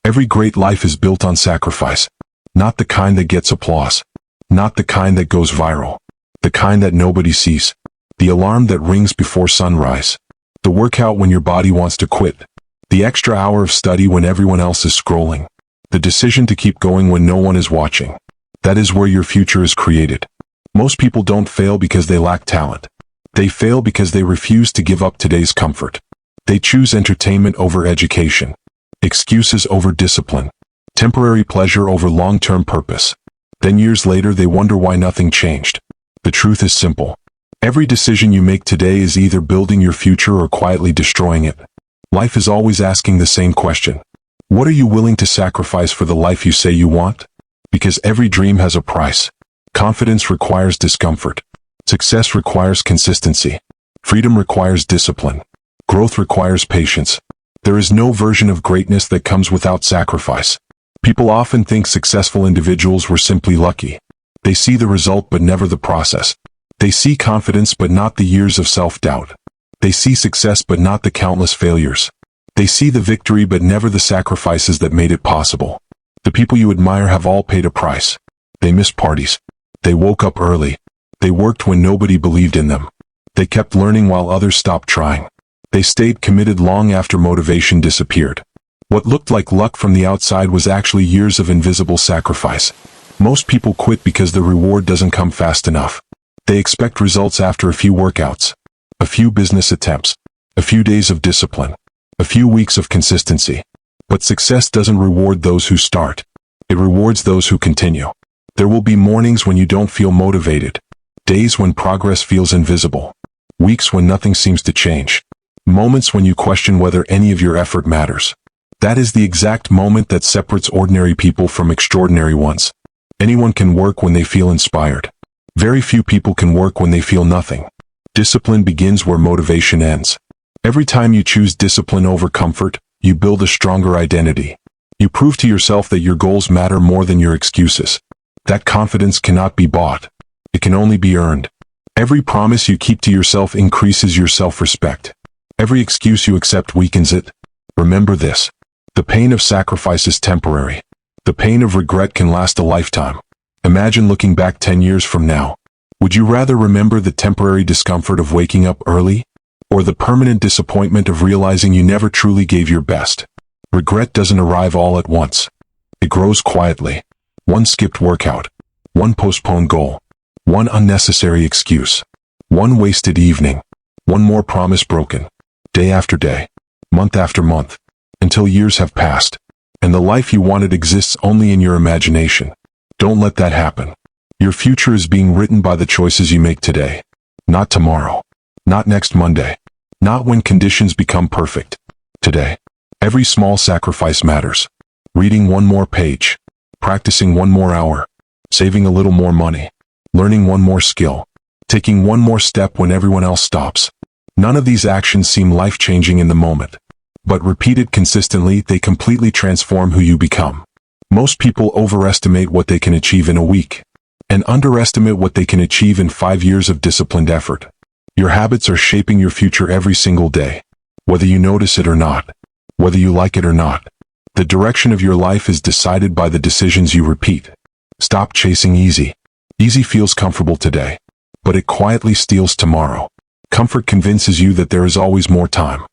Every great life is built on sacrifice. Not the kind that gets applause. Not the kind that goes viral. The kind that nobody sees. The alarm that rings before sunrise. The workout when your body wants to quit. The extra hour of study when everyone else is scrolling. The decision to keep going when no one is watching. That is where your future is created. Most people don't fail because they lack talent. They fail because they refuse to give up today's comfort. They choose entertainment over education. Excuses over discipline. Temporary pleasure over long-term purpose. Then years later they wonder why nothing changed. The truth is simple. Every decision you make today is either building your future or quietly destroying it. Life is always asking the same question. What are you willing to sacrifice for the life you say you want? Because every dream has a price. Confidence requires discomfort. Success requires consistency. Freedom requires discipline. Growth requires patience. There is no version of greatness that comes without sacrifice. People often think successful individuals were simply lucky. They see the result but never the process. They see confidence but not the years of self-doubt. They see success but not the countless failures. They see the victory but never the sacrifices that made it possible. The people you admire have all paid a price. They missed parties. They woke up early. They worked when nobody believed in them. They kept learning while others stopped trying. They stayed committed long after motivation disappeared. What looked like luck from the outside was actually years of invisible sacrifice. Most people quit because the reward doesn't come fast enough. They expect results after a few workouts, a few business attempts, a few days of discipline, a few weeks of consistency. But success doesn't reward those who start. It rewards those who continue. There will be mornings when you don't feel motivated, days when progress feels invisible, weeks when nothing seems to change, moments when you question whether any of your effort matters. That is the exact moment that separates ordinary people from extraordinary ones. Anyone can work when they feel inspired. Very few people can work when they feel nothing. Discipline begins where motivation ends. Every time you choose discipline over comfort, you build a stronger identity. You prove to yourself that your goals matter more than your excuses. That confidence cannot be bought. It can only be earned. Every promise you keep to yourself increases your self-respect. Every excuse you accept weakens it. Remember this. The pain of sacrifice is temporary. The pain of regret can last a lifetime. Imagine looking back 10 years from now. Would you rather remember the temporary discomfort of waking up early, or the permanent disappointment of realizing you never truly gave your best? Regret doesn't arrive all at once. It grows quietly. One skipped workout. One postponed goal. One unnecessary excuse. One wasted evening. One more promise broken. Day after day. Month after month. Until years have passed. And the life you wanted exists only in your imagination. Don't let that happen. Your future is being written by the choices you make today. Not tomorrow. Not next Monday. Not when conditions become perfect. Today. Every small sacrifice matters. Reading one more page. Practicing one more hour. Saving a little more money. Learning one more skill. Taking one more step when everyone else stops. None of these actions seem life-changing in the moment. But repeated consistently, they completely transform who you become. Most people overestimate what they can achieve in a week, and underestimate what they can achieve in 5 years of disciplined effort. Your habits are shaping your future every single day, whether you notice it or not, whether you like it or not. The direction of your life is decided by the decisions you repeat. Stop chasing easy. Easy feels comfortable today, but it quietly steals tomorrow. Comfort convinces you that there is always more time.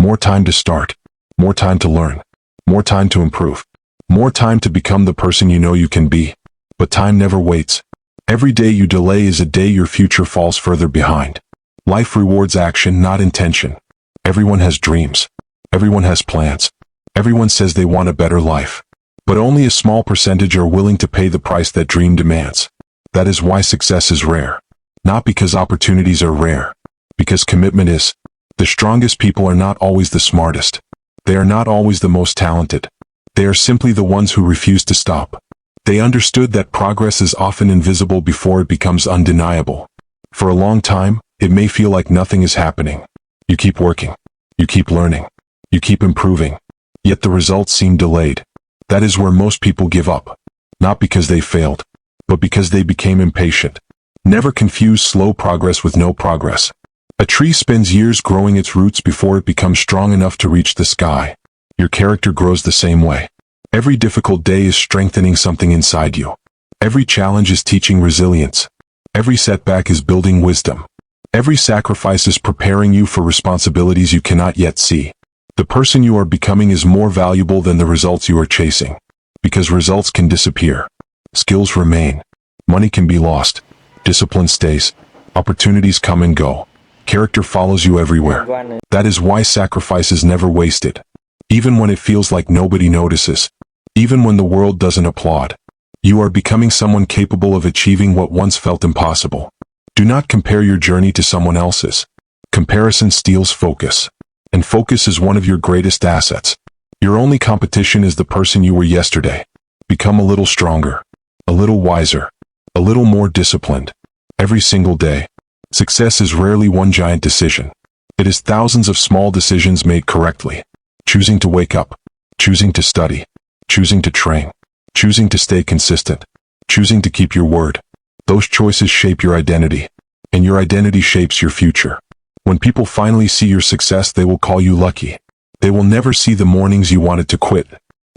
More time to start. More time to learn. More time to improve. More time to become the person you know you can be. But time never waits. Every day you delay is a day your future falls further behind. Life rewards action, not intention. Everyone has dreams. Everyone has plans. Everyone says they want a better life. But only a small percentage are willing to pay the price that dream demands. That is why success is rare. Not because opportunities are rare. Because commitment is. The strongest people are not always the smartest. They are not always the most talented. They are simply the ones who refuse to stop. They understood that progress is often invisible before it becomes undeniable. For a long time, it may feel like nothing is happening. You keep working. You keep learning. You keep improving. Yet the results seem delayed. That is where most people give up. Not because they failed, but because they became impatient. Never confuse slow progress with no progress. A tree spends years growing its roots before it becomes strong enough to reach the sky. Your character grows the same way. Every difficult day is strengthening something inside you. Every challenge is teaching resilience. Every setback is building wisdom. Every sacrifice is preparing you for responsibilities you cannot yet see. The person you are becoming is more valuable than the results you are chasing. Because results can disappear. Skills remain. Money can be lost. Discipline stays. Opportunities come and go. Character follows you everywhere. That is why sacrifice is never wasted. Even when it feels like nobody notices. Even when the world doesn't applaud. You are becoming someone capable of achieving what once felt impossible. Do not compare your journey to someone else's. Comparison steals focus. And focus is one of your greatest assets. Your only competition is the person you were yesterday. Become a little stronger. A little wiser. A little more disciplined. Every single day. Success is rarely one giant decision. It is thousands of small decisions made correctly. Choosing to wake up. Choosing to study. Choosing to train. Choosing to stay consistent. Choosing to keep your word. Those choices shape your identity. And your identity shapes your future. When people finally see your success, they will call you lucky. They will never see the mornings you wanted to quit.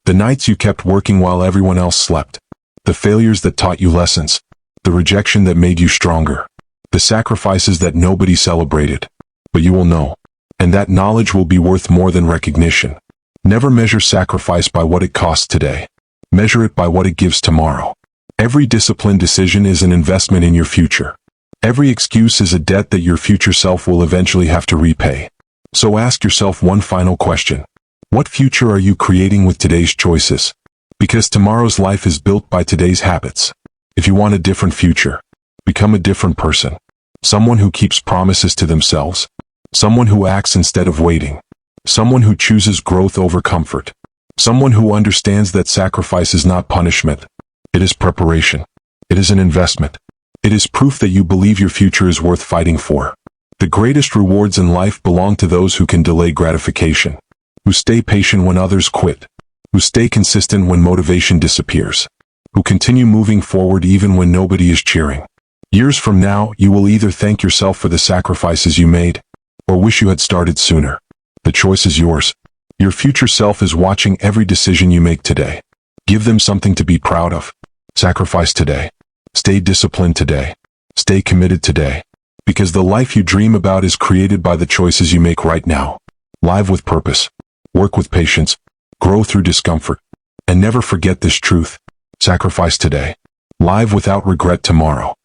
The nights you kept working while everyone else slept. The failures that taught you lessons. The rejection that made you stronger. The sacrifices that nobody celebrated. But you will know. And that knowledge will be worth more than recognition. Never measure sacrifice by what it costs today. Measure it by what it gives tomorrow. Every disciplined decision is an investment in your future. Every excuse is a debt that your future self will eventually have to repay. So ask yourself one final question. What future are you creating with today's choices? Because tomorrow's life is built by today's habits. If you want a different future, become a different person. Someone who keeps promises to themselves. Someone who acts instead of waiting. Someone who chooses growth over comfort. Someone who understands that sacrifice is not punishment. It is preparation. It is an investment. It is proof that you believe your future is worth fighting for. The greatest rewards in life belong to those who can delay gratification, who stay patient when others quit, who stay consistent when motivation disappears, who continue moving forward even when nobody is cheering. Years from now, you will either thank yourself for the sacrifices you made, or wish you had started sooner. The choice is yours. Your future self is watching every decision you make today. Give them something to be proud of. Sacrifice today. Stay disciplined today. Stay committed today. Because the life you dream about is created by the choices you make right now. Live with purpose. Work with patience. Grow through discomfort. And never forget this truth. Sacrifice today. Live without regret tomorrow.